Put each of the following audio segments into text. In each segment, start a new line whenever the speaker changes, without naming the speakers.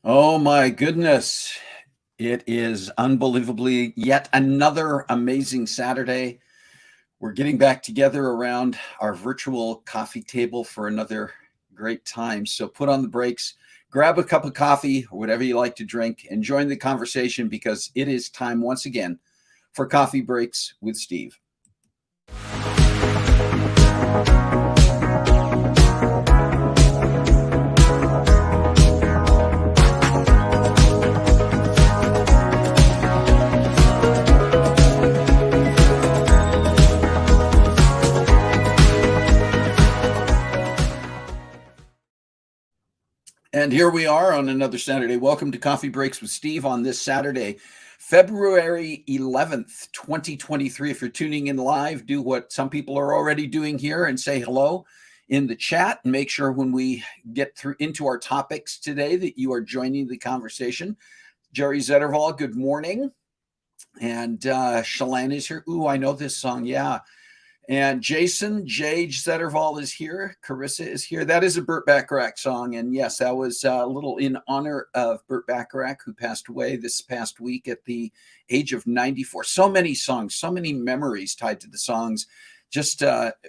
Oh my goodness. It is unbelievably yet another amazing Saturday. We're getting back together around our virtual coffee table for another great time. So put on the brakes, grab a cup of coffee or whatever you like to drink, and join the conversation because it is time once again for Coffee Breaks with Steve. And here we are on another Saturday. Welcome to Coffee Breaks with Steve on this Saturday, February 11th, 2023. If you're tuning in live, do what some people are already doing here and say hello in the chat, and make sure when we get through into our topics today that you are joining the conversation. Jerry Zetterval, good morning. And Shalane is here. Ooh, I know this song. Yeah. And Jason Jage Zetterval is here. Carissa is here. That is a Burt Bacharach song. And yes, that was a little in honor of Burt Bacharach, who passed away this past week at the age of 94. So many songs, so many memories tied to the songs. Just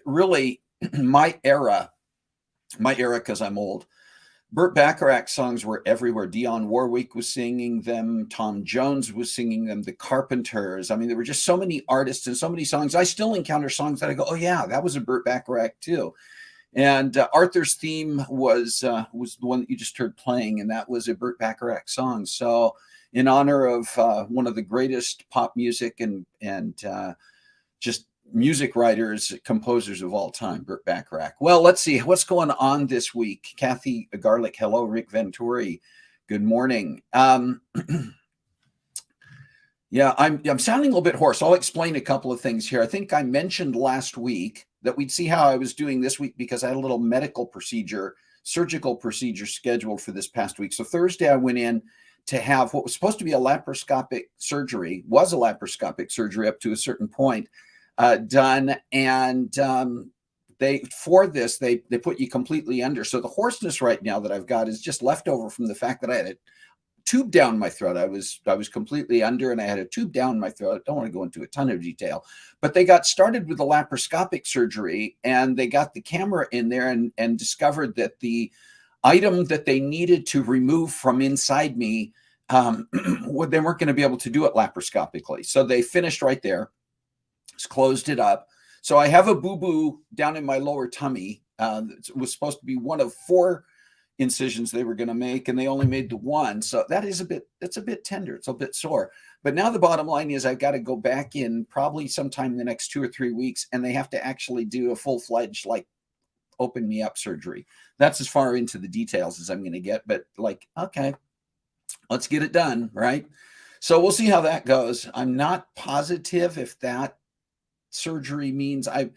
really my era, because I'm old. Burt Bacharach songs were everywhere. Dionne Warwick was singing them. Tom Jones was singing them. The Carpenters. I mean, there were just so many artists and so many songs. I still encounter songs that I go, oh yeah, that was a Burt Bacharach too. And Arthur's theme was the one that you just heard playing, and that was a Burt Bacharach song. So, in honor of one of the greatest pop music and just music writers, composers of all time, Burt Bacharach. Well, let's see what's going on this week. Kathy Garlick, hello. Rick Venturi, good morning. Yeah, I'm sounding a little bit hoarse. I'll explain a couple of things here. I think I mentioned last week that we'd see how I was doing this week because I had a little surgical procedure scheduled for this past week. So Thursday I went in to have what was supposed to be a laparoscopic surgery, up to a certain point. Done, and they put you completely under. So the hoarseness right now that I've got is just leftover from the fact that I had a tube down my throat. I was completely under, and I had a tube down my throat. I don't want to go into a ton of detail, but they got started with the laparoscopic surgery, and they got the camera in there and discovered that the item that they needed to remove from inside me, they weren't going to be able to do it laparoscopically. So they finished right there. Closed it up. So I have a boo-boo down in my lower tummy. It was supposed to be one of 4 incisions they were going to make, and they only made the one. So it's a bit tender. It's a bit sore. But now the bottom line is I've got to go back in probably sometime in the next 2 or 3 weeks, and they have to actually do a full-fledged, open me up surgery. That's as far into the details as I'm going to get. But okay, let's get it done, right? So we'll see how that goes. I'm not positive if that surgery means I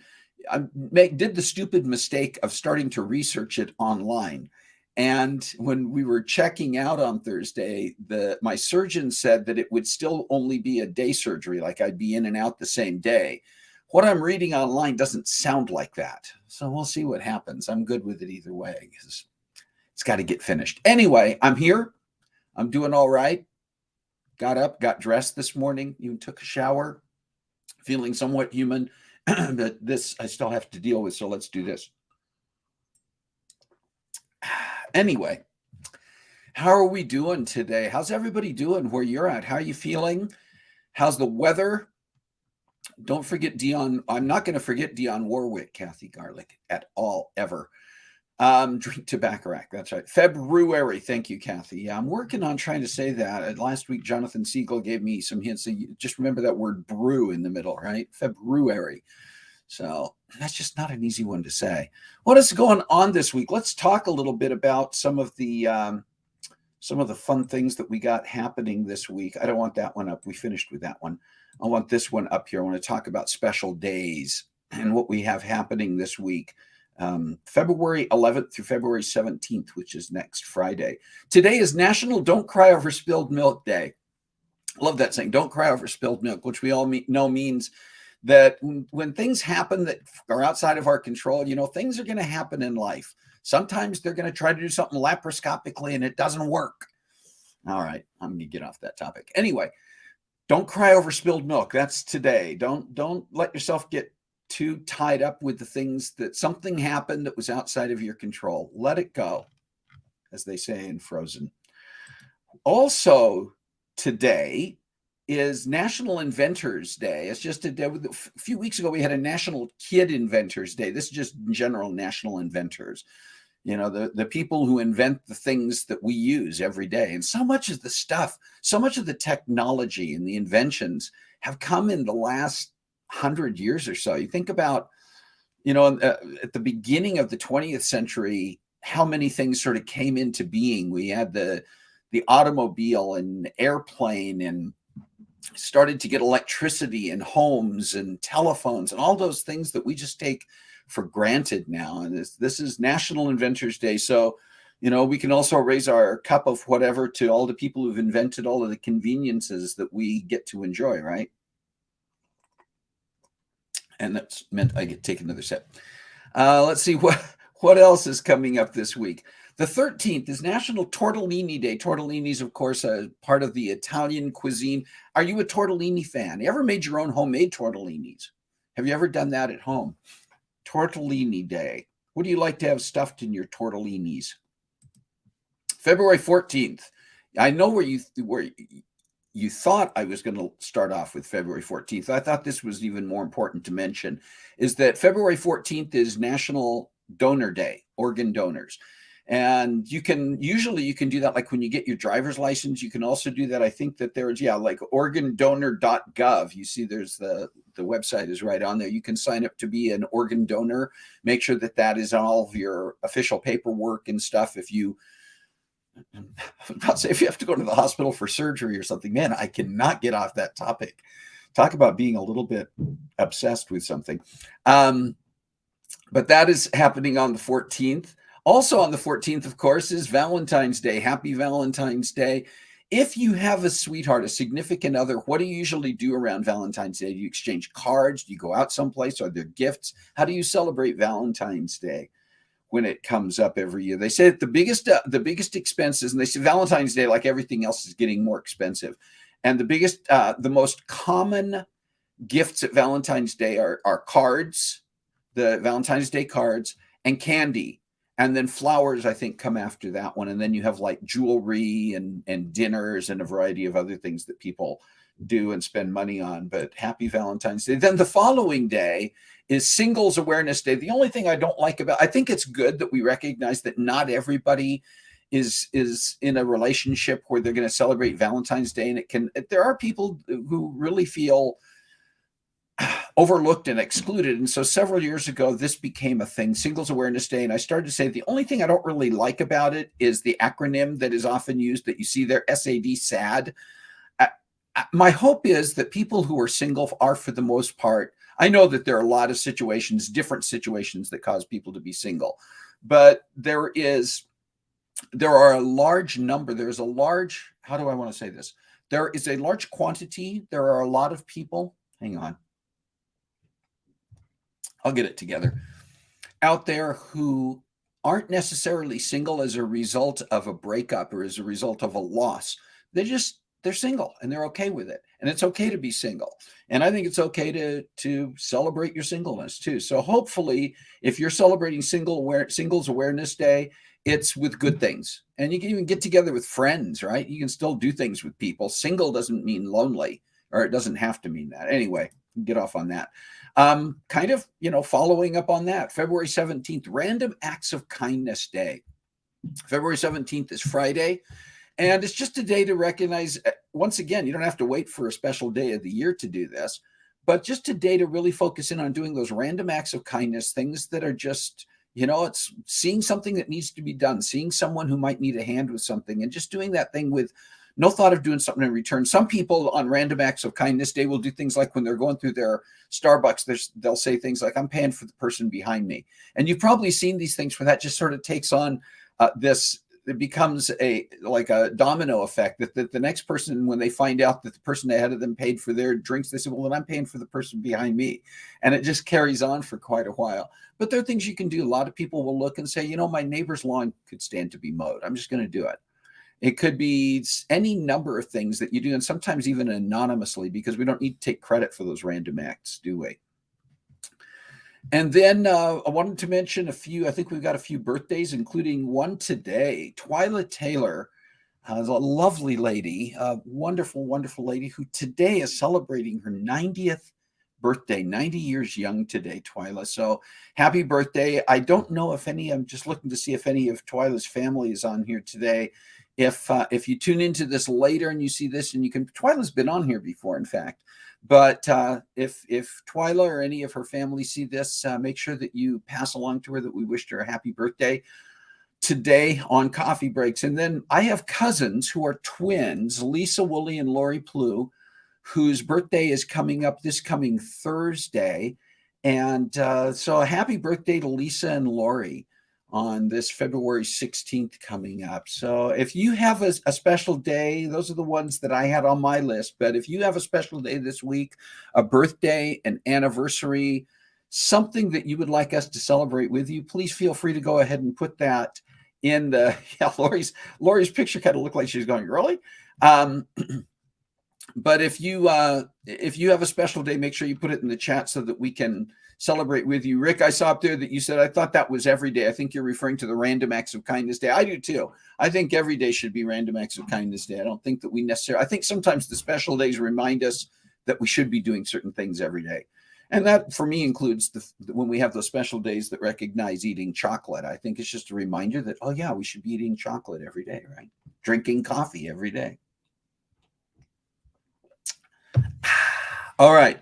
did the stupid mistake of starting to research it online. And when we were checking out on Thursday, my surgeon said that it would still only be a day surgery, like I'd be in and out the same day. What I'm reading online doesn't sound like that. So we'll see what happens. I'm good with it either way because it's got to get finished. Anyway, I'm here. I'm doing all right. Got up, got dressed this morning, even took a shower. Feeling somewhat human, but this I still have to deal with, so let's do this. Anyway, how are we doing today? How's everybody doing where you're at? How are you feeling? How's the weather? Don't forget Dionne. I'm not going to forget Dionne Warwick, Kathy Garlick, at all, ever. Drink to Bacharach. That's right. February. Thank you, Kathy. Yeah, I'm working on trying to say that. Last week, Jonathan Siegel gave me some hints. So just remember that word brew in the middle, right? February. So that's just not an easy one to say. What is going on this week? Let's talk a little bit about some of the fun things that we got happening this week. I don't want that one up. We finished with that one. I want this one up here. I want to talk about special days and what we have happening this week. February 11th through February 17th, which is next Friday. Today is National Don't Cry Over Spilled Milk Day. I love that saying, don't cry over spilled milk, which we all know means that when things happen that are outside of our control, things are going to happen in life. Sometimes they're going to try to do something laparoscopically and it doesn't work. All right, I'm going to get off that topic. Anyway, don't cry over spilled milk. That's today. Don't let yourself get too tied up with the things that something happened that was outside of your control. Let it go, as they say in Frozen. Also, today is National Inventors Day. It's just a few weeks ago we had a National Kid Inventors Day. This is just general national inventors. You know, the people who invent the things that we use every day. And so much of the stuff, so much of the technology and the inventions have come in the last 100 years or so. You think about, at the beginning of the 20th century, how many things sort of came into being. We had the automobile and airplane, and started to get electricity in homes and telephones and all those things that we just take for granted now. And this is National Inventors Day. So, we can also raise our cup of whatever to all the people who've invented all of the conveniences that we get to enjoy, right? And that's meant I get take another sip. Let's see what else is coming up this week. The 13th is National Tortellini Day. Tortellini is, of course, a part of the Italian cuisine. Are you a tortellini fan? You ever made your own homemade tortellinis? Have you ever done that at home? Tortellini Day. What do you like to have stuffed in your tortellinis? February 14th. I know where you thought I was going to start off with February 14th. I thought this was even more important to mention, is that February 14th is National Donor Day, organ donors. And you can do that like when you get your driver's license. You can also do that. I think that there's, like organdonor.gov. You see there's the website is right on there. You can sign up to be an organ donor. Make sure that is all of your official paperwork and stuff. If you have to go to the hospital for surgery or something, man, I cannot get off that topic. Talk about being a little bit obsessed with something. But that is happening on the 14th. Also on the 14th, of course, is Valentine's Day. Happy Valentine's Day. If you have a sweetheart, a significant other, what do you usually do around Valentine's Day? Do you exchange cards? Do you go out someplace? Are there gifts? How do you celebrate Valentine's Day when it comes up every year? They say that the biggest expenses, and they say Valentine's Day, like everything else, is getting more expensive. And the most common gifts at Valentine's Day are cards, the Valentine's Day cards, and candy. And then flowers, I think, come after that one. And then you have like jewelry and dinners and a variety of other things that people do and spend money on. But happy Valentine's Day. Then the following day is Singles Awareness Day. The only thing I don't like I think it's good that we recognize that not everybody is in a relationship where they're going to celebrate Valentine's Day. And there are people who really feel overlooked and excluded. And so several years ago, this became a thing, Singles Awareness Day. And I started to say, the only thing I don't really like about it is the acronym that is often used that you see there, SAD, SAD. My hope is that people who are single are, for the most part, I know that there are a lot of situations, different situations that cause people to be single, but there are a large number. How do I want to say this? There is a large quantity. There are a lot of people. Hang on. I'll get it together. Out there who aren't necessarily single as a result of a breakup or as a result of a loss. They're single and they're okay with it. And it's okay to be single. And I think it's okay to celebrate your singleness too. So hopefully, if you're celebrating Singles Awareness Day, it's with good things. And you can even get together with friends, right? You can still do things with people. Single doesn't mean lonely, or it doesn't have to mean that. Anyway, get off on that. Following up on that, February 17th, Random Acts of Kindness Day. February 17th is Friday. And it's just a day to recognize, once again, you don't have to wait for a special day of the year to do this, but just a day to really focus in on doing those random acts of kindness, things that are just, it's seeing something that needs to be done, seeing someone who might need a hand with something, and just doing that thing with no thought of doing something in return. Some people on Random Acts of Kindness Day will do things like when they're going through their Starbucks, they'll say things like, I'm paying for the person behind me. And you've probably seen these things where that just sort of takes on it becomes like a domino effect that the next person, when they find out that the person ahead of them paid for their drinks, they say, well, then I'm paying for the person behind me. And it just carries on for quite a while. But there are things you can do. A lot of people will look and say, my neighbor's lawn could stand to be mowed. I'm just going to do it. It could be any number of things that you do, and sometimes even anonymously, because we don't need to take credit for those random acts, do we? And then I wanted to mention a few. I think we've got a few birthdays, including one today. Twyla Taylor is a lovely lady, a wonderful, wonderful lady who today is celebrating her 90th birthday, 90 years young today, Twyla. So happy birthday. I don't know if any, I'm just looking to see if any of Twyla's family is on here today. If you tune into this later and you see this, and you can, Twyla's been on here before, in fact. But if Twyla or any of her family see this, make sure that you pass along to her that we wished her a happy birthday today on Coffee Breaks. And then I have cousins who are twins, Lisa Woolley and Lori Plew, whose birthday is coming up this coming Thursday. And so a happy birthday to Lisa and Lori on this February 16th coming up. So if you have a special day, those are the ones that I had on my list. But if you have a special day this week, a birthday, an anniversary, something that you would like us to celebrate with you, please feel free to go ahead and put that in the, yeah, Lori's picture kind of looked like she's going, really? But if you have a special day, make sure you put it in the chat so that we can celebrate with you. Rick, I saw up there that you said, I thought that was every day. I think you're referring to the Random Acts of Kindness Day. I do too. I think every day should be Random Acts of Kindness Day. I don't think that we necessarily, I think sometimes the special days remind us that we should be doing certain things every day. And that for me includes when we have those special days that recognize eating chocolate. I think it's just a reminder that, oh yeah, we should be eating chocolate every day, right? Drinking coffee every day. All right.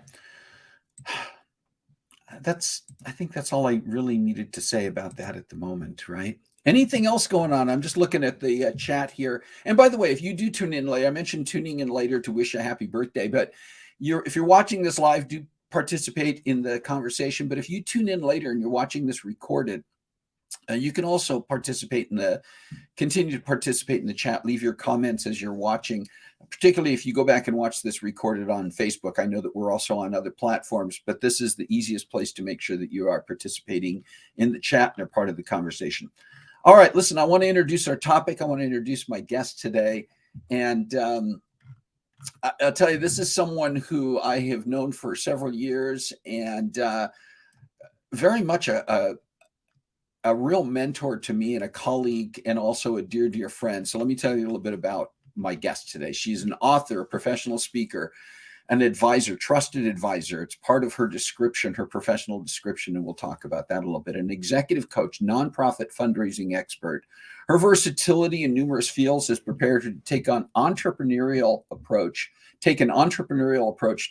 I think that's all I really needed to say about that at the moment, right? Anything else going on? I'm just looking at the chat here. And by the way, if you do tune in later, I mentioned tuning in later to wish a happy birthday, but if you're watching this live, do participate in the conversation. But if you tune in later and you're watching this recorded, you can also continue to participate in the chat. Leave your comments as you're watching, particularly if you go back and watch this recorded on Facebook. I know that we're also on other platforms, but this is the easiest place to make sure that you are participating in the chat and are part of the conversation. All right, listen, I want to introduce our topic. I want to introduce my guest today. And I'll tell you, this is someone who I have known for several years, and very much a real mentor to me and a colleague, and also a dear, dear friend. So let me tell you a little bit about my guest today. She's an author, a professional speaker, an advisor, trusted advisor. It's part of her description, her professional description, and we'll talk about that a little bit. An executive coach, nonprofit fundraising expert. Her versatility in numerous fields has prepared her to take an entrepreneurial approach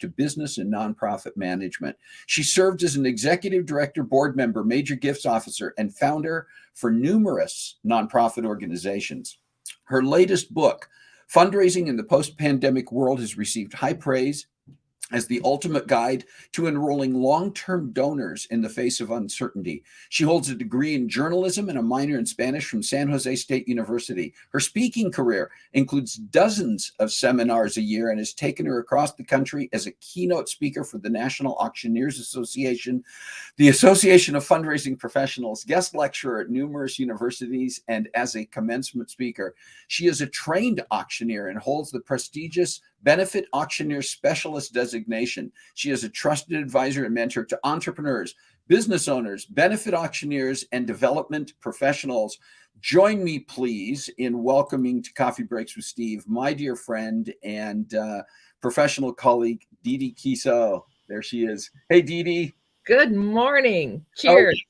to business and nonprofit management. She served as an executive director, board member, major gifts officer, and founder for numerous nonprofit organizations. Her latest book, Fundraising in the Post-Pandemic World, has received high praise as the ultimate guide to enrolling long-term donors in the face of uncertainty. She holds a degree in journalism and a minor in Spanish from San Jose State University. Her speaking career includes dozens of seminars a year and has taken her across the country as a keynote speaker for the National Auctioneers Association, the Association of Fundraising Professionals, guest lecturer at numerous universities, and as a commencement speaker. She is a trained auctioneer and holds the prestigious Benefit Auctioneer Specialist designation. She is a trusted advisor and mentor to entrepreneurs, business owners, benefit auctioneers, and development professionals. Join me, please, in welcoming to Coffee Breaks with Steve, my dear friend and professional colleague, Dee Kiesow. There she is. Hey, Dee.
Good morning. Cheers.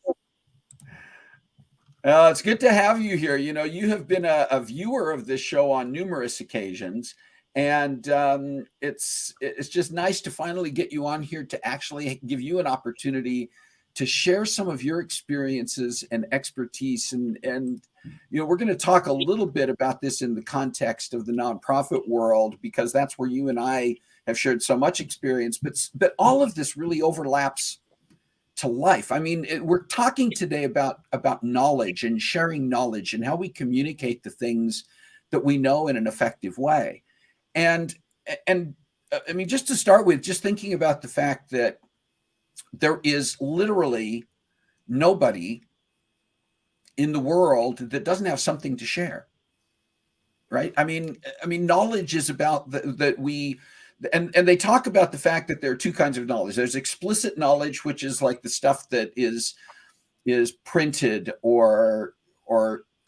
It's good to have you here. You know, you have been a viewer of this show on numerous occasions. And it's just nice to finally get you on here to actually give you an opportunity to share some of your experiences and expertise. And you know, we're going to talk a little bit about this in the context of the nonprofit world, because that's where you and I have shared so much experience. But all of this really overlaps to life. I mean, we're talking today about knowledge and sharing knowledge and how we communicate the things that we know in an effective way. And I mean, just to start with, just thinking about the fact that there is literally nobody in the world that doesn't have something to share. right? I mean, knowledge is about that we, and they talk about the fact that there are two kinds of knowledge. There's explicit knowledge, which is like the stuff that is printed or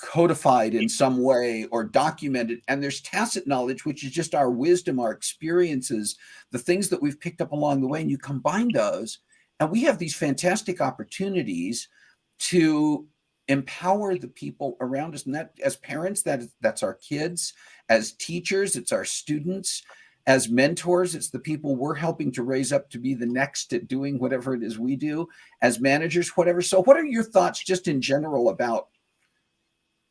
codified in some way or documented, and there's tacit knowledge, which is just our wisdom, our experiences, the things that we've picked up along the way, and you combine those, and we have these fantastic opportunities to empower the people around us. And that, as parents, that's our kids; as teachers, it's our students; as mentors, it's the people we're helping to raise up to be the next at doing whatever it is we do; as managers, whatever. So what are your thoughts just in general about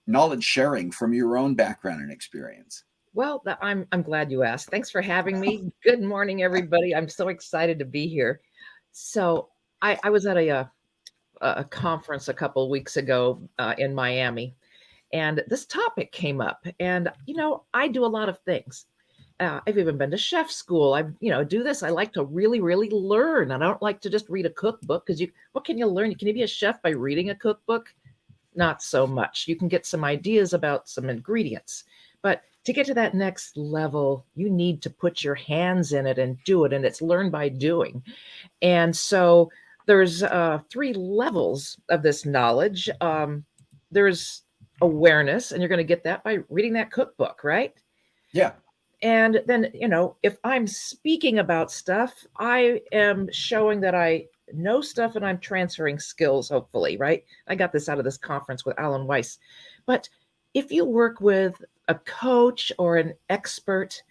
knowledge sharing from your own background and experience?
Well, I'm glad you asked. Thanks for having me. Good morning, everybody. I'm so excited to be here. So I was at a conference a couple of weeks ago in Miami, and this topic came up. And I do a lot of things. I've even been to chef school. I do this. I like to really, really learn. I don't like to just read a cookbook because what can you learn? Can you be a chef by reading a cookbook? Not so much. You can get some ideas about some ingredients, but to get to that next level, you need to put your hands in it and do it. And it's learn by doing. And so there's three levels of this knowledge. There's awareness, and you're going to get that by reading that cookbook, right?
Yeah.
And then, if I'm speaking about stuff, I am showing that I know stuff and I'm transferring skills, hopefully, right? I got this out of this conference with Alan Weiss. But if you work with a coach or an expert,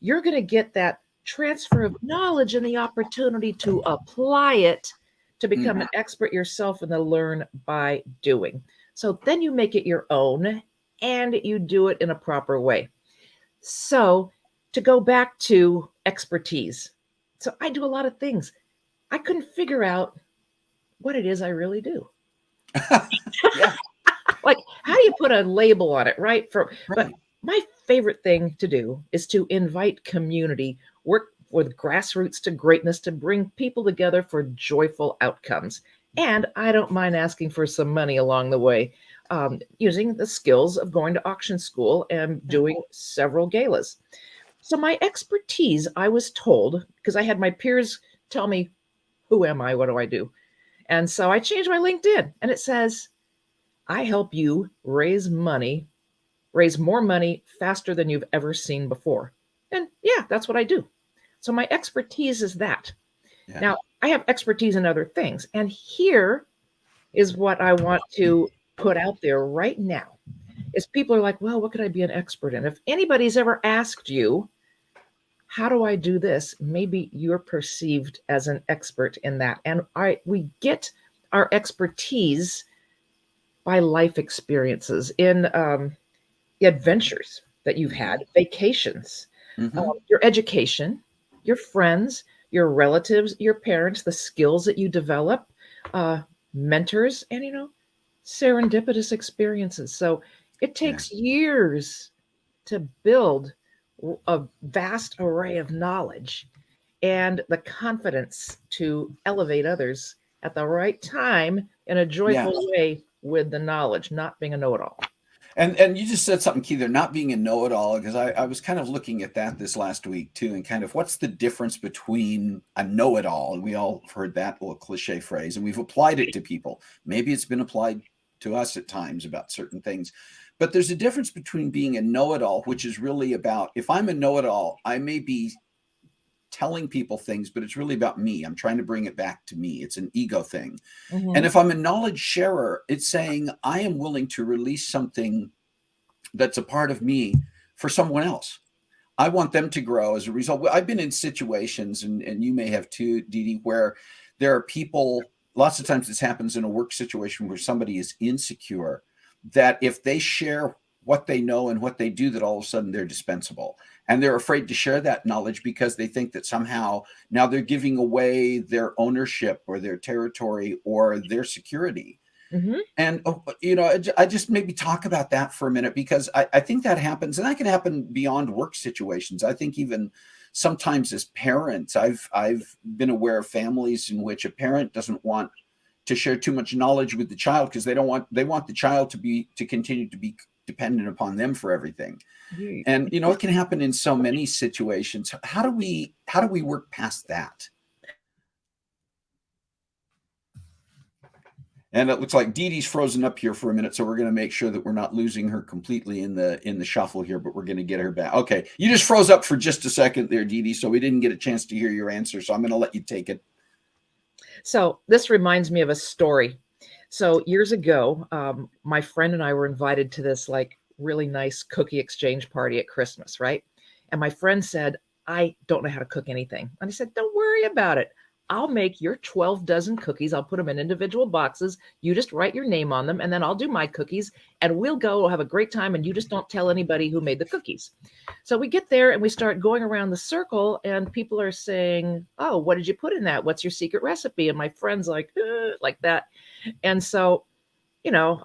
you're going to get that transfer of knowledge and the opportunity to apply it to become an expert yourself and to learn by doing. So then you make it your own and you do it in a proper way. So, to go back to expertise. So, I do a lot of things. I couldn't figure out what it is I really do.
Yeah.
Like, how do you put a label on it, right? But
Right.
my favorite thing to do is to invite community, work with grassroots to greatness to bring people together for joyful outcomes. And I don't mind asking for some money along the way, using the skills of going to auction school and doing several galas. So, my expertise, I was told, because I had my peers tell me, who am I? What do I do? And so I changed my LinkedIn and it says, I help you raise more money faster than you've ever seen before. And yeah, that's what I do. So my expertise is that.
Yeah.
Now, I have expertise in other things. And here is what I want to put out there right now. Is people are like, well, what could I be an expert in? If anybody's ever asked you, how do I do this? Maybe you're perceived as an expert in that. And we get our expertise by life experiences in adventures that you've had, vacations,
Hmm.
your education, your friends, your relatives, your parents, the skills that you develop, uh, mentors, and serendipitous experiences. So it
Yeah.
takes years to build a vast array of knowledge and the confidence to elevate others at the right time in a
Yeah.
joyful way with the knowledge, not being a know-it-all.
And you just said something key there, not being a know-it-all, because I was kind of looking at that this last week too, and kind of what's the difference between a know-it-all, and we all have heard that little cliche phrase, and we've applied it to people. Maybe it's been applied to us at times about certain things, but there's a difference between being a know-it-all, which is really about, if I'm a know-it-all, I may be telling people things, but it's really about me. I'm trying to bring it back to me. It's an ego thing. And
Mhm.
if I'm a knowledge sharer, it's saying I am willing to release something that's a part of me for someone else. I want them to grow as a result. I've been in situations, and you may have too, Dee Dee, where there are people, lots of times this happens in a work situation where somebody is insecure, that if they share what they know and what they do, that all of a sudden they're dispensable. And they're afraid to share that knowledge because they think that somehow now they're giving away their ownership or their territory or their security.
Mhm.
And, I just maybe talk about that for a minute, because I think that happens, and that can happen beyond work situations. I think even sometimes as parents, I've been aware of families in which a parent doesn't want to share too much knowledge with the child because they want the child to continue to be dependent upon them for everything.
You-
And it can happen in so many situations. How do we work past that? And it looks like Dee Dee's frozen up here for a minute, so we're going to make sure that we're not losing her completely in the shuffle here, but we're going to get her back. Okay, you just froze up for just a second there, Dee Dee, so we didn't get a chance to hear your answer. So I'm going to let you take it.
So this reminds me of a story. So years ago, my friend and I were invited to this like really nice cookie exchange party at Christmas, right? And my friend said, I don't know how to cook anything. And I said, don't worry about it. I'll make your 12 dozen cookies. I'll put them in individual boxes. You just write your name on them, and then I'll do my cookies, and we'll go. We'll have a great time, and you just don't tell anybody who made the cookies. So we get there and we start going around the circle, and people are saying, oh, what did you put in that? What's your secret recipe? And my friend's like that. And so,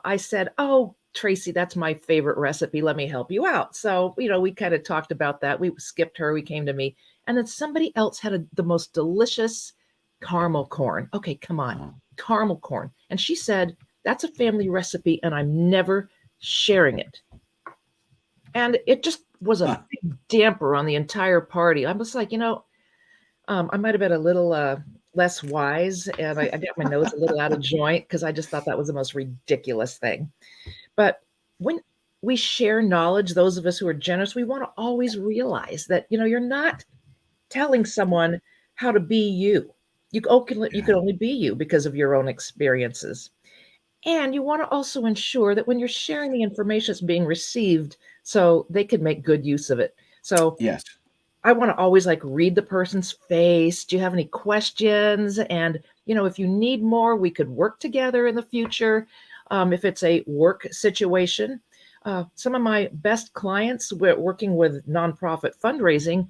I said, oh, Tracy, that's my favorite recipe. Let me help you out. So, we kind of talked about that. We skipped her. We came to me. And then somebody else had the most delicious caramel corn. Okay, come on.
Oh.
Caramel corn. And she said, that's a family recipe and I'm never sharing it. And it just was a big damper on the entire party. I was like, I might have been a little less wise, and I got my nose a little out of joint because I just thought that was the most ridiculous thing. But when we share knowledge, those of us who are generous, we want to always realize that you're not telling someone how to be you. You can only be you because of your own experiences. And you want to also ensure that when you're sharing the information, it's being received so they can make good use of it. So
Yes.
I want to always like read the person's face. Do you have any questions? And, if you need more, we could work together in the future. If it's a work situation, some of my best clients working with nonprofit fundraising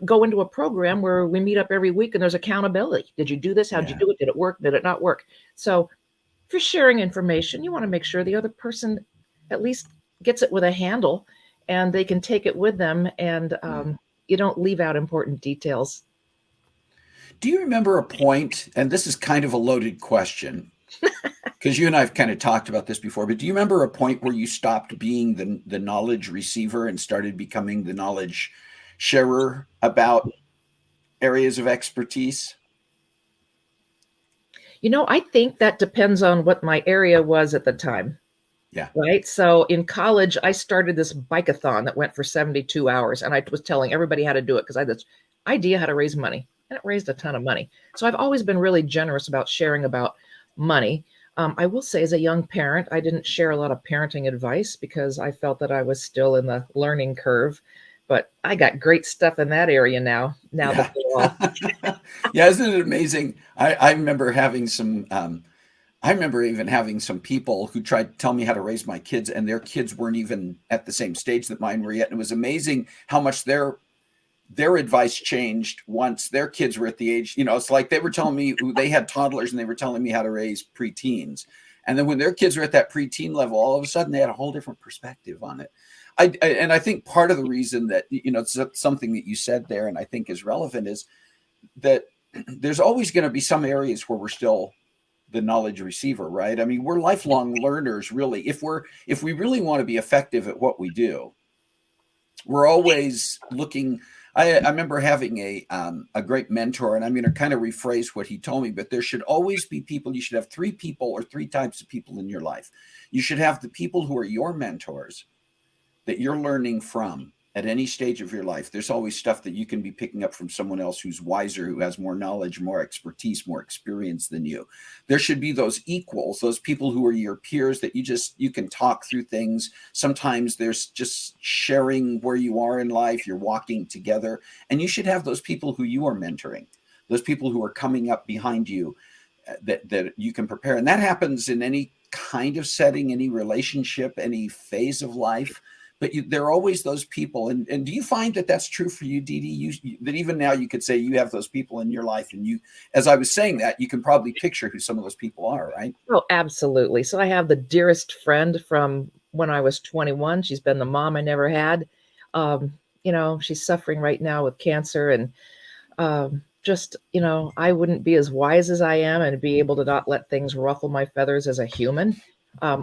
go into a program where we meet up every week and there's accountability. Did you do this? How did you
Yeah.
do it? Did it work? Did it not work? So if you're sharing information, you want to make sure the other person at least gets it with a handle and they can take it with them, and you don't leave out important details.
Do you remember a point, and this is kind of a loaded question, because you and I have kind of talked about this before, but do you remember a point where you stopped being the knowledge receiver and started becoming the knowledge sharer about areas of expertise?
I think that depends on what my area was at the time.
Yeah.
Right. So in college, I started this bike-a-thon that went for 72 hours. And I was telling everybody how to do it because I had this idea how to raise money. And it raised a ton of money. So I've always been really generous about sharing about money. I will say, as a young parent, I didn't share a lot of parenting advice because I felt that I was still in the learning curve. But I got great stuff in that area now. Now
Yeah.
that they're all
Yeah, isn't it amazing? I remember having some I remember even having some people who tried to tell me how to raise my kids, and their kids weren't even at the same stage that mine were yet. And it was amazing how much their advice changed once their kids were at the age, it's like they were telling me they had toddlers and they were telling me how to raise preteens. And then when their kids were at that preteen level, all of a sudden they had a whole different perspective on it. And I think part of the reason that, it's something that you said there, and I think is relevant, is that there's always going to be some areas where we're still the knowledge receiver, right? I mean, we're lifelong learners, really. If we really want to be effective at what we do, we're always looking. I remember having a great mentor, and I'm going to kind of rephrase what he told me, but there should always be people. You should have three people or three types of people in your life. You should have the people who are your mentors that you're learning from at any stage of your life. There's always stuff that you can be picking up from someone else who's wiser, who has more knowledge, more expertise, more experience than you. There should be those equals, those people who are your peers that you can talk through things. Sometimes there's just sharing where you are in life, you're walking together, and you should have those people who you are mentoring, those people who are coming up behind you that you can prepare. And that happens in any kind of setting, any relationship, any phase of life. But there are always those people. And do you find that that's true for you, Dee Dee? That even now you could say you have those people in your life, and you, as I was saying that, you can probably picture who some of those people are, right?
Oh, absolutely. So I have the dearest friend from when I was 21. She's been the mom I never had. She's suffering right now with cancer, and I wouldn't be as wise as I am and be able to not let things ruffle my feathers as a human.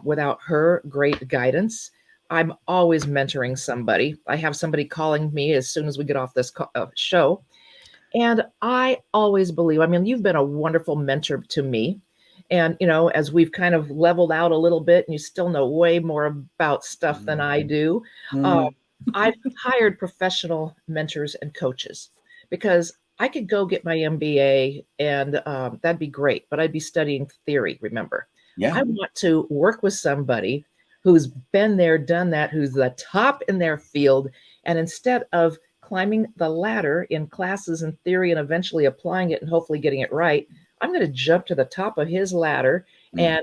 Without her great guidance, I'm always mentoring somebody. I have somebody calling me as soon as we get off this show. And I always believe, I mean, you've been a wonderful mentor to me. And, as we've kind of leveled out a little bit, and you still know way more about stuff than I do, uh,
Mm,
I've hired professional mentors and coaches because I could go get my MBA and that'd be great, but I'd be studying theory, remember.
yeah.
I want to work with somebody who's been there, done that, who's the top in their field. And instead of climbing the ladder in classes and theory and eventually applying it and hopefully getting it right, I'm going to jump to the top of his ladder
Mm,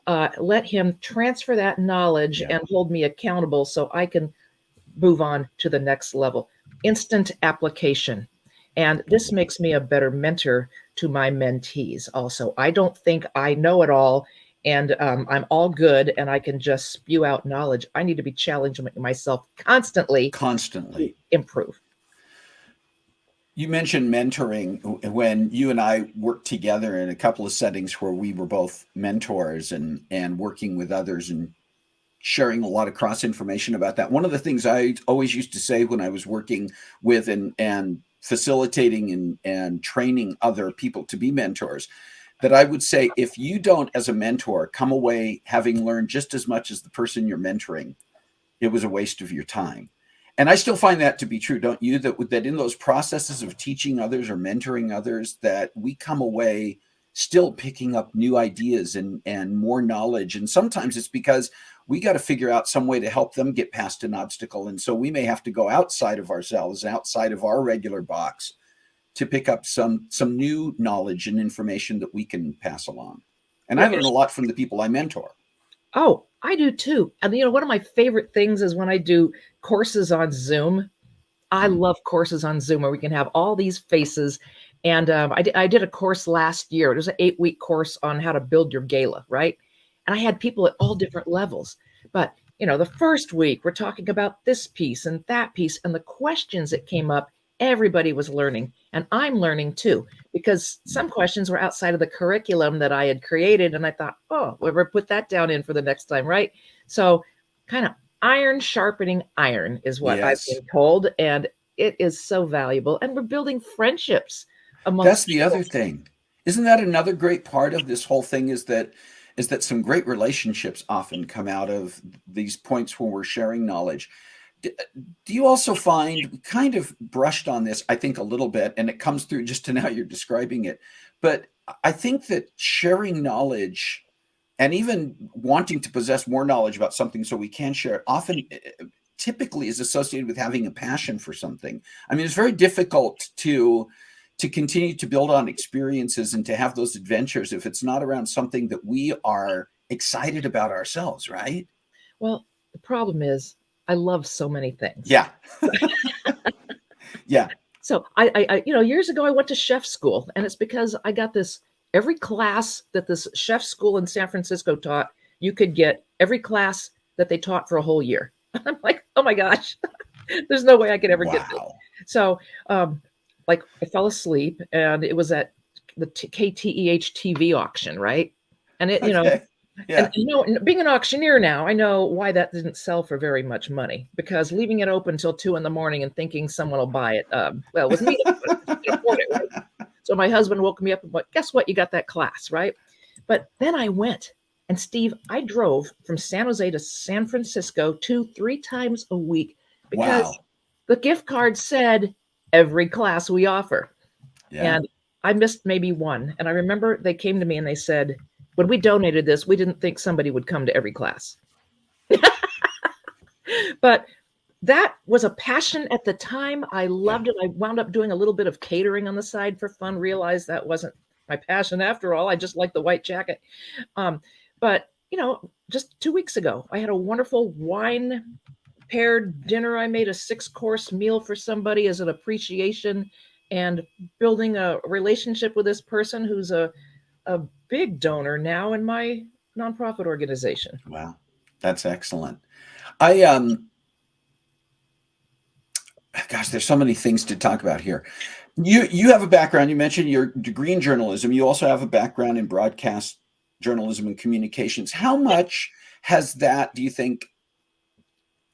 and let him transfer that knowledge
yeah.
and hold me accountable so I can move on to the next level. Instant application. And this makes me a better mentor to my mentees also. I don't think I know it all and I'm all good and I can just spew out knowledge. I need to be challenging myself constantly to
Constantly.
improve.
You mentioned mentoring when you and I worked together in a couple of settings where we were both mentors and working with others and sharing a lot of cross information about that. One of the things I always used to say when I was working with and facilitating and training other people to be mentors, that I would say if you don't, as a mentor, come away having learned just as much as the person you're mentoring, it was a waste of your time. And I still find that to be true, don't you? That in those processes of teaching others or mentoring others, that we come away still picking up new ideas and more knowledge. And sometimes it's because we got to figure out some way to help them get past an obstacle. And so we may have to go outside of ourselves, outside of our regular box, to pick up some new knowledge and information that we can pass along. And I
Well,
learn a lot from the people I mentor.
oh, I do too. And one of my favorite things is when I do courses on Zoom. I
Mm.
love courses on Zoom where we can have all these faces. And I did a course last year. It was an 8-week course on how to build your gala, right? And I had people at all different levels. But, the first week, we're talking about this piece and that piece. And the questions that came up, everybody was learning. And I'm learning too, because some questions were outside of the curriculum that I had created. And I thought, oh, we'll ever put that down in for the next time, right? So, kind of iron sharpening iron is what I've
Yes.
been told. And it is so valuable. And we're building friendships
That's
amongst
the
people.
other thing. Isn't that another great part of this whole thing is that some great relationships often come out of these points where we're sharing knowledge. D- Do you also find we kind of brushed on this, I think, a little bit, and it comes through just to now you're describing it. But I think that sharing knowledge and even wanting to possess more knowledge about something so we can share it often typically is associated with having a passion for something. I mean, it's very difficult to continue to build on experiences and to have those adventures if it's not around something that we are excited about ourselves, right?
Well, the problem is I love so many things.
Yeah. Yeah.
So years ago I went to chef school, and it's because I got this every class that this chef school in San Francisco taught, you could get every class that they taught for a whole year. I'm like, oh my gosh, there's no way I could ever get this.
Wow.
So, like, I fell asleep, and it was at the KTEH TV auction, right? And
Okay.
and
Yeah.
being an auctioneer now, I know why that didn't sell for very much money, because leaving it open until 2 in the morning and thinking someone will buy it, well, it was me that could afford it, right? So my husband woke me up and went, guess what? You got that class, right? But then I went, and Steve, I drove from San Jose to San Francisco 2, 3 times a week because
Wow.
the gift card said every class we offer.
Yeah.
And I missed maybe one. And I remember they came to me and they said, when we donated this, we didn't think somebody would come to every class. But that was a passion at the time. I
Yeah.
loved it. I wound up doing a little bit of catering on the side for fun, realized that wasn't my passion after all. I just like the white jacket. But, just 2 weeks ago, I had a wonderful wine paired dinner. I made a 6-course meal for somebody as an appreciation and building a relationship with this person who's a big donor now in my nonprofit organization.
Wow. That's excellent. I gosh, there's so many things to talk about here. You have a background. You mentioned your degree in journalism. You also have a background in broadcast journalism and communications. How much has that, do you think,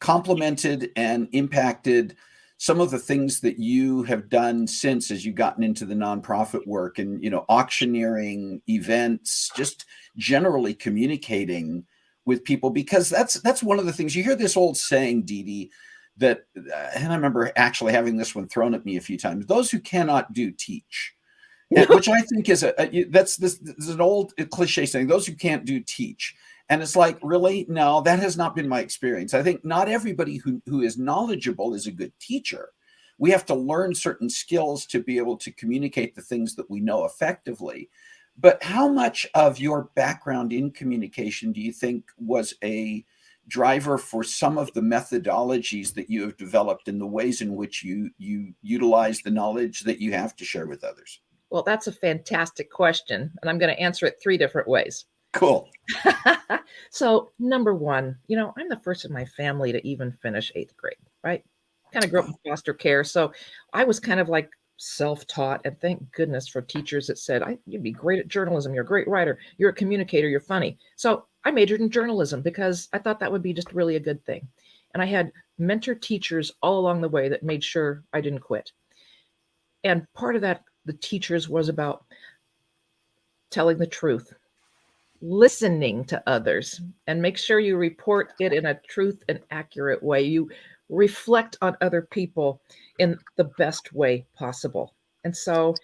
complemented and impacted some of the things that you have done since, as you've gotten into the nonprofit work and, auctioneering, events, just generally communicating with people? Because that's one of the things you hear, this old saying, Dee Dee, that, and I remember actually having this one thrown at me a few times: those who cannot do teach. Which I think is this is an old cliche saying, those who can't do teach. And it's like, really? No, that has not been my experience. I think not everybody who is knowledgeable is a good teacher. We have to learn certain skills to be able to communicate the things that we know effectively. But how much of your background in communication do you think was a driver for some of the methodologies that you have developed and the ways in which you utilize the knowledge that you have to share with others?
Well, that's a fantastic question, and I'm going to answer it 3 different ways.
Cool.
So, number one, I'm the first in my family to even finish 8th grade, right? Kind of grew up in foster care. So I was kind of like self-taught, and thank goodness for teachers that said, you'd be great at journalism. You're a great writer. You're a communicator. You're funny. So I majored in journalism because I thought that would be just really a good thing. And I had mentor teachers all along the way that made sure I didn't quit. And part of that, the teachers, was about telling the truth, listening to others, and make sure you report it in a truth and accurate way. You reflect on other people in the best way possible. And so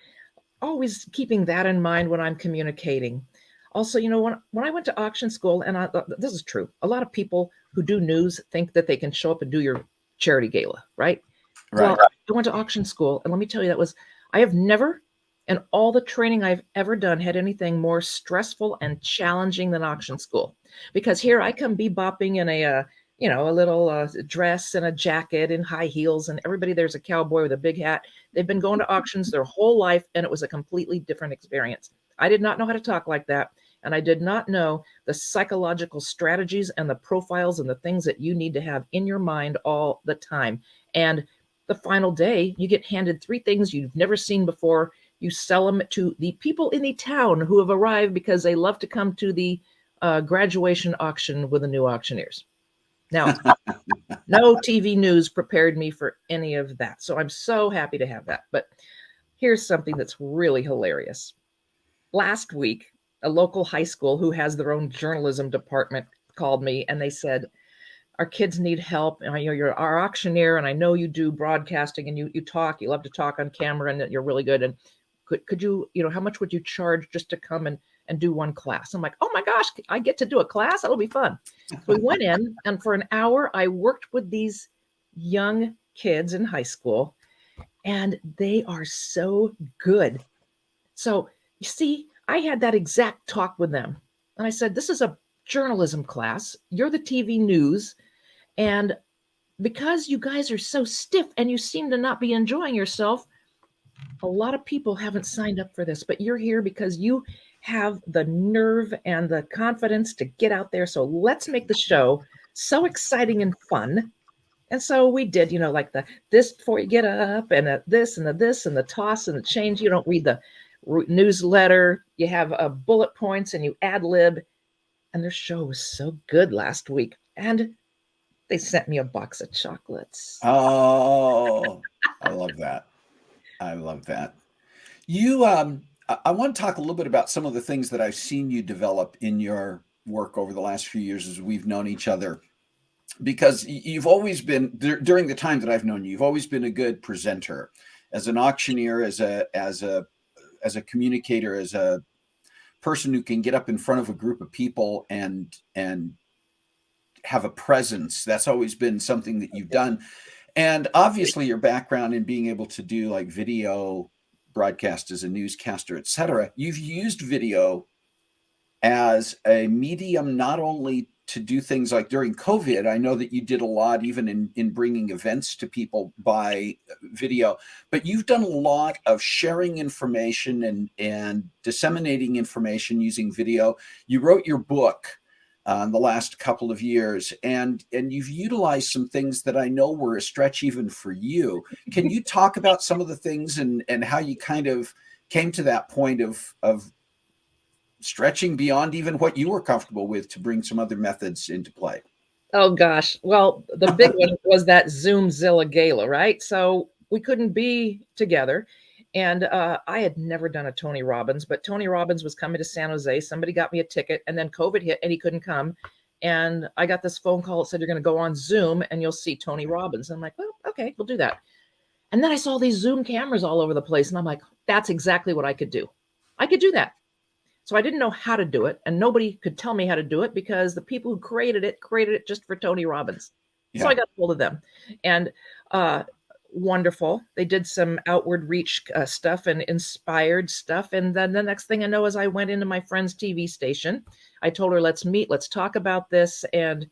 always keeping that in mind when I'm communicating. Also, when I went to auction school, and this is true, a lot of people who do news think that they can show up and do your charity gala, right?
Right.
Well, I went to auction school, and let me tell you, I have never, in all the training I've ever done, had anything more stressful and challenging than auction school. Because here I come bebopping in a little dress and a jacket and high heels, and everybody there's a cowboy with a big hat. They've been going to auctions their whole life, and it was a completely different experience. I did not know how to talk like that, and I did not know the psychological strategies and the profiles and the things that you need to have in your mind all the time. And the final day, you get handed 3 things you've never seen before. You sell them to the people in the town who have arrived because they love to come to the graduation auction with the new auctioneers. Now, no TV news prepared me for any of that. So I'm so happy to have that. But here's something that's really hilarious. Last week, a local high school who has their own journalism department called me, and they said, our kids need help. And you're our auctioneer, and I know you do broadcasting, and you love to talk on camera, and that you're really good. And could you, how much would you charge just to come and do one class? I'm like, oh my gosh, I get to do a class? That'll be fun. So we went in, and for an hour, I worked with these young kids in high school, and they are so good. So you see, I had that exact talk with them. And I said, this is a journalism class. You're the TV news. And because you guys are so stiff and you seem to not be enjoying yourself, a lot of people haven't signed up for this, but you're here because you have the nerve and the confidence to get out there. So let's make the show so exciting and fun. And so we did, like this before you get up, and this and the toss and the change. You don't read the newsletter. You have bullet points and you ad lib. And their show was so good last week. And they sent me a box of chocolates.
Oh, I love that. I love that. You, I want to talk a little bit about some of the things that I've seen you develop in your work over the last few years as we've known each other, because you've always been, during the time that I've known you, you've always been a good presenter, as an auctioneer, as a communicator, as a person who can get up in front of a group of people and have a presence. That's always been something that you've done. And obviously your background in being able to do like video broadcast as a newscaster, et cetera, you've used video as a medium, not only to do things like during COVID. I know that you did a lot even in bringing events to people by video, but you've done a lot of sharing information and disseminating information using video. You wrote your book the last couple of years, and you've utilized some things that I know were a stretch even for you. Can you talk about some of the things and how you kind of came to that point of stretching beyond even what you were comfortable with to bring some other methods into play.
Oh gosh. Well, the big one was that Zoomzilla gala, right? So we couldn't be together. And I had never done a Tony Robbins, but Tony Robbins was coming to San Jose. Somebody got me a ticket, and then COVID hit and he couldn't come. And I got this phone call that said, "You're going to go on Zoom and you'll see Tony Robbins." And I'm like, "Well, okay, we'll do that." And then I saw these Zoom cameras all over the place. And I'm like, that's exactly what I could do. I could do that. So I didn't know how to do it, and nobody could tell me how to do it because the people who created it just for Tony Robbins. So I got a hold of them, and wonderful. They did some outward reach stuff and inspired stuff. And then the next thing I know is I went into my friend's TV station. I told her, let's meet, let's talk about this. And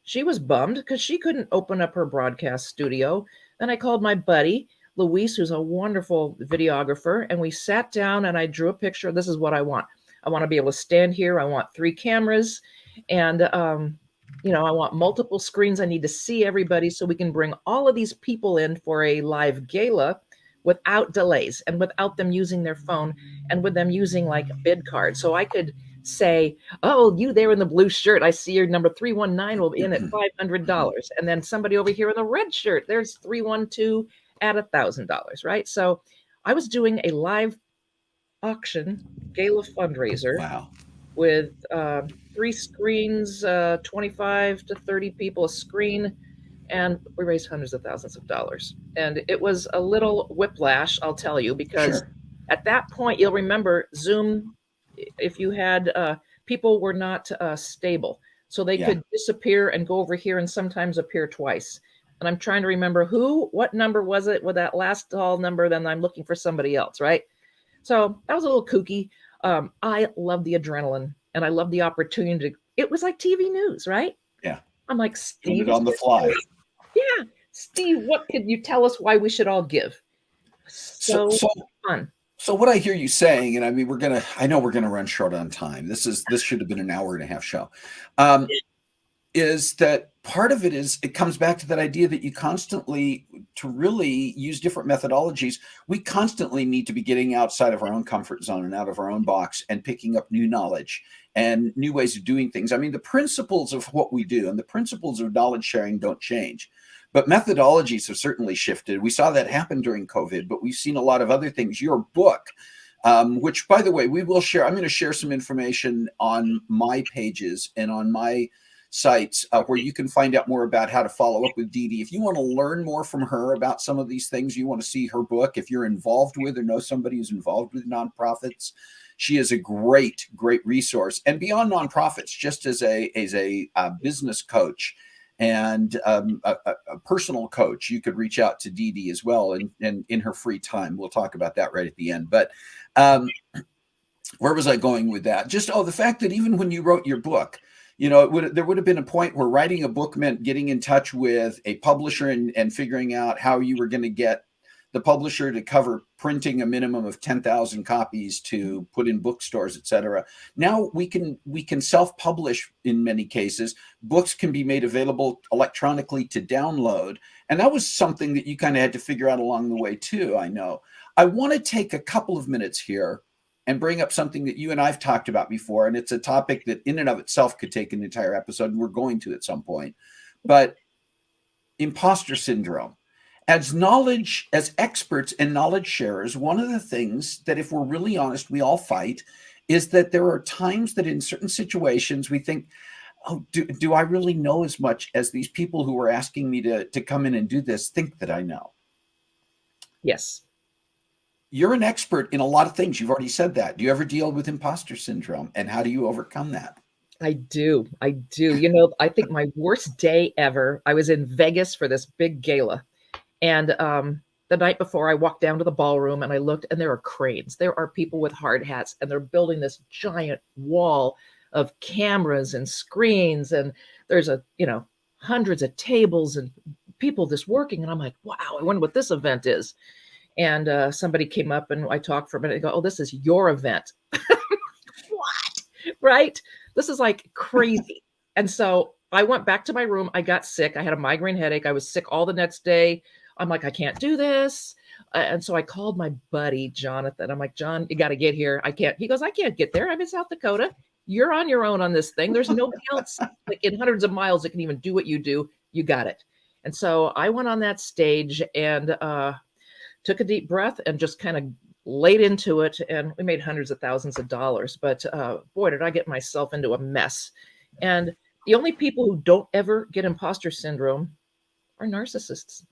she was bummed because she couldn't open up her broadcast studio. Then I called my buddy, Luis, who's a wonderful videographer, and we sat down and I drew a picture. This is what I want. I want to be able to stand here. I want 3 cameras, and I want multiple screens. I need to see everybody so we can bring all of these people in for a live gala without delays and without them using their phone and with them using like a bid card. So I could say, "Oh, you there in the blue shirt, I see your number 319 will be in at $500." And then somebody over here in the red shirt, there's 312 at $1,000, right? So I was doing a live auction gala fundraiser.
Wow.
With 3 screens, 25 to 30 people a screen, and we raised hundreds of thousands of dollars. And it was a little whiplash, I'll tell you, because at that point, you'll remember Zoom, if you had people were not stable. So they could disappear and go over here and sometimes appear twice. And I'm trying to remember what number was it with that last call number? Then I'm looking for somebody else, right? So that was a little kooky. I love the adrenaline and I love the opportunity. It was like TV news, right?
Yeah.
I'm like,
Doing
Steve,
it on the fly.
Yeah. Steve, what could you tell us why we should all give? So fun.
So what I hear you saying, and I mean, I know we're gonna run short on time. This should have been an hour and a half show. Is that part of it comes back to that idea that you constantly, to really use different methodologies, we constantly need to be getting outside of our own comfort zone and out of our own box and picking up new knowledge and new ways of doing things. I mean, the principles of what we do and the principles of knowledge sharing don't change, but methodologies have certainly shifted. We saw that happen during COVID, but we've seen a lot of other things. Your book, which, by the way, we will share. I'm going to share some information on my pages and on my sites where you can find out more about how to follow up with Dee Dee. If you want to learn more from her about some of these things, you want to see her book, if you're involved with or know somebody who's involved with nonprofits, she is a great resource. And beyond nonprofits, just as a business coach and a personal coach, you could reach out to Dee Dee as well and in her free time. We'll talk about that right at the end. But where was I going with that? Just, the fact that even when you wrote your book, there would have been a point where writing a book meant getting in touch with a publisher and figuring out how you were going to get the publisher to cover printing a minimum of 10,000 copies to put in bookstores, et cetera. Now we can self-publish in many cases. Books can be made available electronically to download. And that was something that you kind of had to figure out along the way too, I know. I want to take a couple of minutes here and bring up something that you and I've talked about before. And it's a topic that in and of itself could take an entire episode, and we're going to at some point. But imposter syndrome. As experts and knowledge sharers, one of the things that, if we're really honest, we all fight is that there are times that in certain situations we think, oh, do I really know as much as these people who are asking me to come in and do this think that I know?
Yes.
You're an expert in a lot of things. You've already said that. Do you ever deal with imposter syndrome, and how do you overcome that?
I do. I think my worst day ever, I was in Vegas for this big gala. And the night before, I walked down to the ballroom and I looked, and there are cranes. There are people with hard hats, and they're building this giant wall of cameras and screens. And there's hundreds of tables and people just working. And I'm like, wow, I wonder what this event is. And somebody came up and I talked for a minute and go, oh, this is your event. What? Right? This is like crazy. And so I went back to my room. I got sick. I had a migraine headache. I was sick all the next day. I'm like, I can't do this. And so I called my buddy Jonathan. I'm like, John, you got to get here. I can't. He goes, I can't get there. I'm in South Dakota. You're on your own on this thing. There's nobody else like in hundreds of miles that can even do what you do. You got it. And so I went on that stage and took a deep breath and just kind of laid into it. And we made hundreds of thousands of dollars. But boy, did I get myself into a mess. And the only people who don't ever get imposter syndrome are narcissists.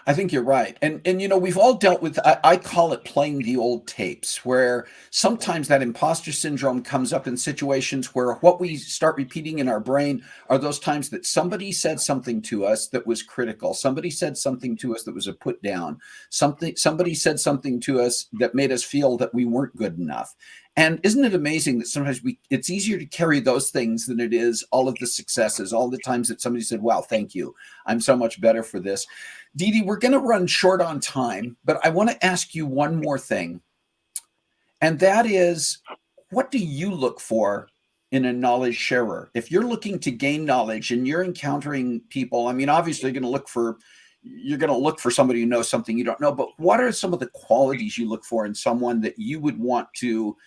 I think you're right. And we've all dealt with I call it playing the old tapes, where sometimes that imposter syndrome comes up in situations where what we start repeating in our brain are those times that somebody said something to us that was critical. Somebody said something to us that was a put down. Somebody said something to us that made us feel that we weren't good enough. And isn't it amazing that sometimes it's easier to carry those things than it is all of the successes, all the times that somebody said, wow, thank you. I'm so much better for this. Dee Dee, we're going to run short on time, but I want to ask you one more thing. And that is, what do you look for in a knowledge sharer? If you're looking to gain knowledge and you're encountering people, I mean, obviously you're going to look for somebody who knows something you don't know, but what are some of the qualities you look for in someone that you would want to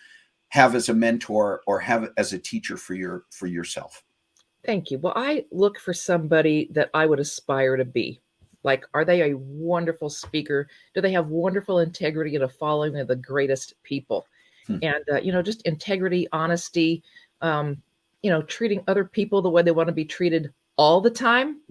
have as a mentor or have as a teacher for yourself?
Thank you. Well, I look for somebody that I would aspire to be. Like, are they a wonderful speaker? Do they have wonderful integrity and a following of the greatest people?
Hmm.
And, just integrity, honesty, treating other people the way they want to be treated all the time.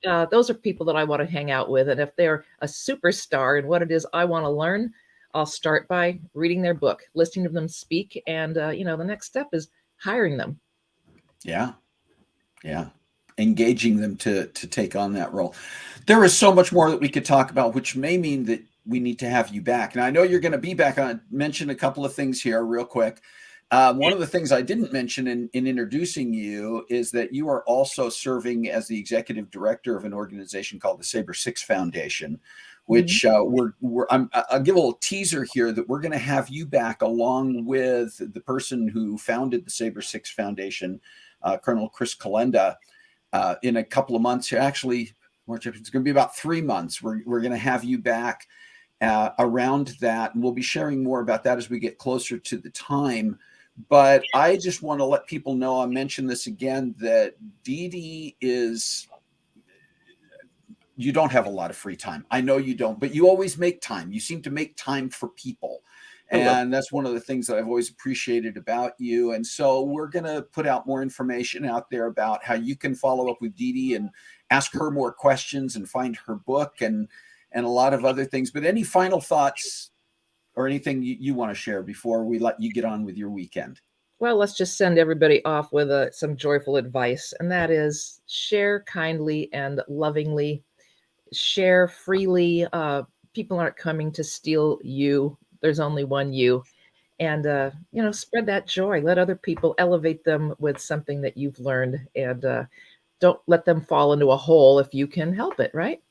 Yeah.
Those are people that I want to hang out with. And if they're a superstar in what it is I want to learn, I'll start by reading their book, listening to them speak. And, the next step is hiring them.
Yeah. Yeah. Engaging them to take on that role. There is so much more that we could talk about, which may mean that we need to have you back. And I know you're going to be back. On mention a couple of things here real quick. One of the things I didn't mention in introducing you is that you are also serving as the executive director of an organization called the Saber 6 Foundation, which I'll give a little teaser here that we're going to have you back along with the person who founded the Saber 6 Foundation, Colonel Chris Kalenda, in a couple of months. Actually, it's going to be about 3 months. We're going to have you back around that, and we'll be sharing more about that as we get closer to the time. But I just want to let people know, I mentioned this again, that Dee Dee you don't have a lot of free time. I know you don't, but you always make time. You seem to make time for people. And that's one of the things that I've always appreciated about you. And so we're going to put out more information out there about how you can follow up with Dee Dee and ask her more questions and find her book and a lot of other things. But any final thoughts or anything you want to share before we let you get on with your weekend?
Well, let's just send everybody off with some joyful advice, and that is share kindly and lovingly, share freely. People aren't coming to steal you. There's only one you. And, spread that joy. Let other people elevate them with something that you've learned, and don't let them fall into a hole if you can help it, right?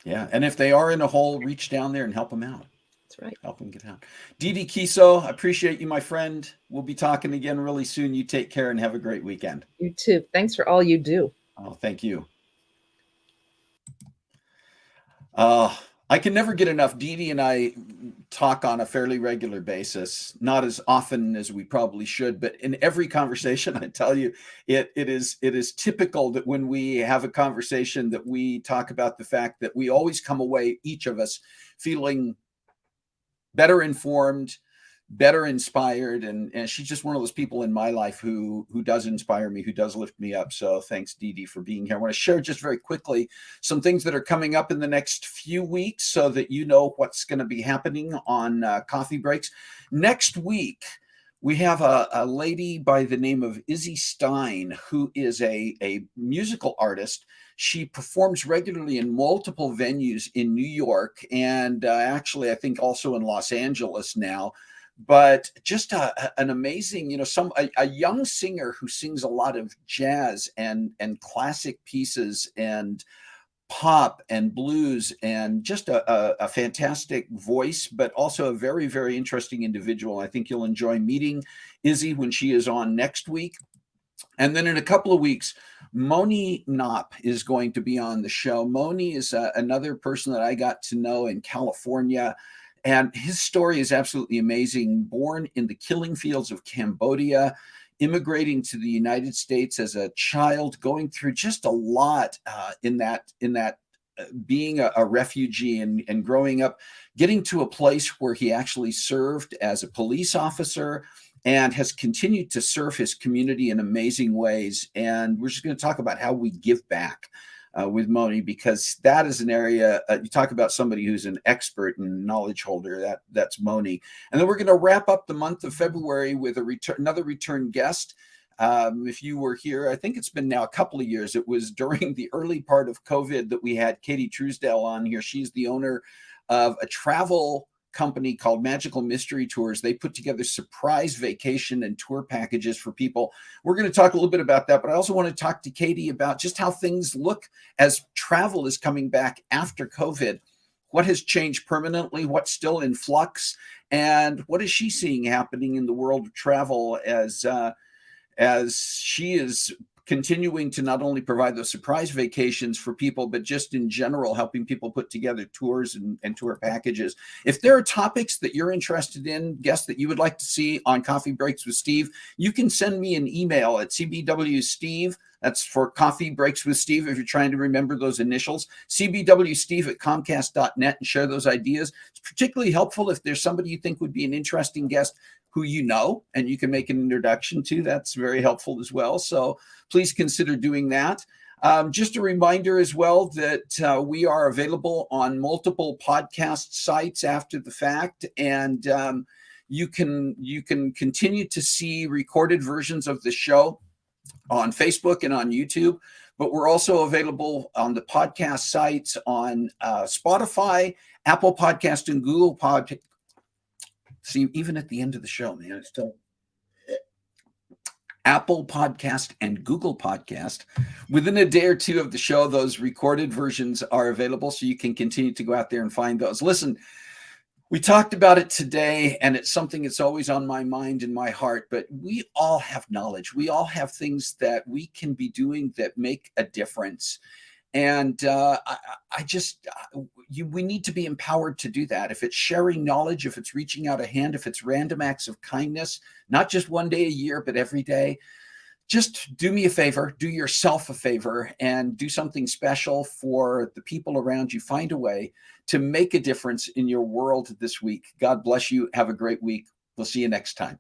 Yeah. And if they are in a hole, reach down there and help them out.
That's right.
Help them get out. Dee Dee Kiesow, I appreciate you, my friend. We'll be talking again really soon. You take care and have a great weekend.
You too. Thanks for all you do.
Oh, thank you. I can never get enough. Dee Dee and I talk on a fairly regular basis, not as often as we probably should, but in every conversation, I tell you, it is typical that when we have a conversation that we talk about the fact that we always come away, each of us, feeling better informed, better inspired, and she's just one of those people in my life who does inspire me, who does lift me up. So thanks, Dee Dee, for being here. I want to share just very quickly some things that are coming up in the next few weeks so that you know what's going to be happening on Coffee Breaks. Next week, we have a lady by the name of Izzy Stein, who is a musical artist. She performs regularly in multiple venues in New York and actually, I think also in Los Angeles now. But just an amazing, a young singer who sings a lot of jazz and classic pieces and pop and blues, and just a fantastic voice, but also a very, very interesting individual. I think you'll enjoy meeting Izzy when she is on next week. And then in a couple of weeks, Moni Knopp is going to be on the show. Moni is another person that I got to know in California, and his story is absolutely amazing. Born in the killing fields of Cambodia, immigrating to the United States as a child, going through just a lot in that being a refugee and growing up, getting to a place where he actually served as a police officer and has continued to serve his community in amazing ways. And we're just going to talk about how we give back with Moni, because that is an area you talk about somebody who's an expert and knowledge holder. That's Moni. And then we're going to wrap up the month of February with another return guest. If you were here, I think it's been now a couple of years. It was during the early part of COVID that we had Katie Truesdale on here. She's the owner of a travel company called Magical Mystery Tours. They put together surprise vacation and tour packages for people. We're going to talk a little bit about that, but I also want to talk to Katie about just how things look as travel is coming back after COVID. What has changed permanently? What's still in flux? And what is she seeing happening in the world of travel as she is continuing to not only provide those surprise vacations for people, but just in general, helping people put together tours and tour packages. If there are topics that you're interested in, guests that you would like to see on Coffee Breaks with Steve, you can send me an email at cbwsteve. That's for Coffee Breaks with Steve, if you're trying to remember those initials, cbwsteve@comcast.net, and share those ideas. It's particularly helpful if there's somebody you think would be an interesting guest who you know and you can make an introduction to. That's very helpful as well. So please consider doing that. Just a reminder as well that we are available on multiple podcast sites after the fact, and you can continue to see recorded versions of the show on Facebook and on YouTube, but we're also available on the podcast sites on Spotify, Apple Podcast, and Google Podcast. See, even at the end of the show, man, it's still Apple Podcast and Google Podcast. Within a day or two of the show, those recorded versions are available, so you can continue to go out there and find those. Listen, we talked about it today, and it's something that's always on my mind and my heart, but we all have knowledge. We all have things that we can be doing that make a difference. And we need to be empowered to do that. If it's sharing knowledge, if it's reaching out a hand, if it's random acts of kindness, not just one day a year, but every day, just do me a favor, do yourself a favor, and do something special for the people around you. Find a way to make a difference in your world this week. God bless you. Have a great week. We'll see you next time.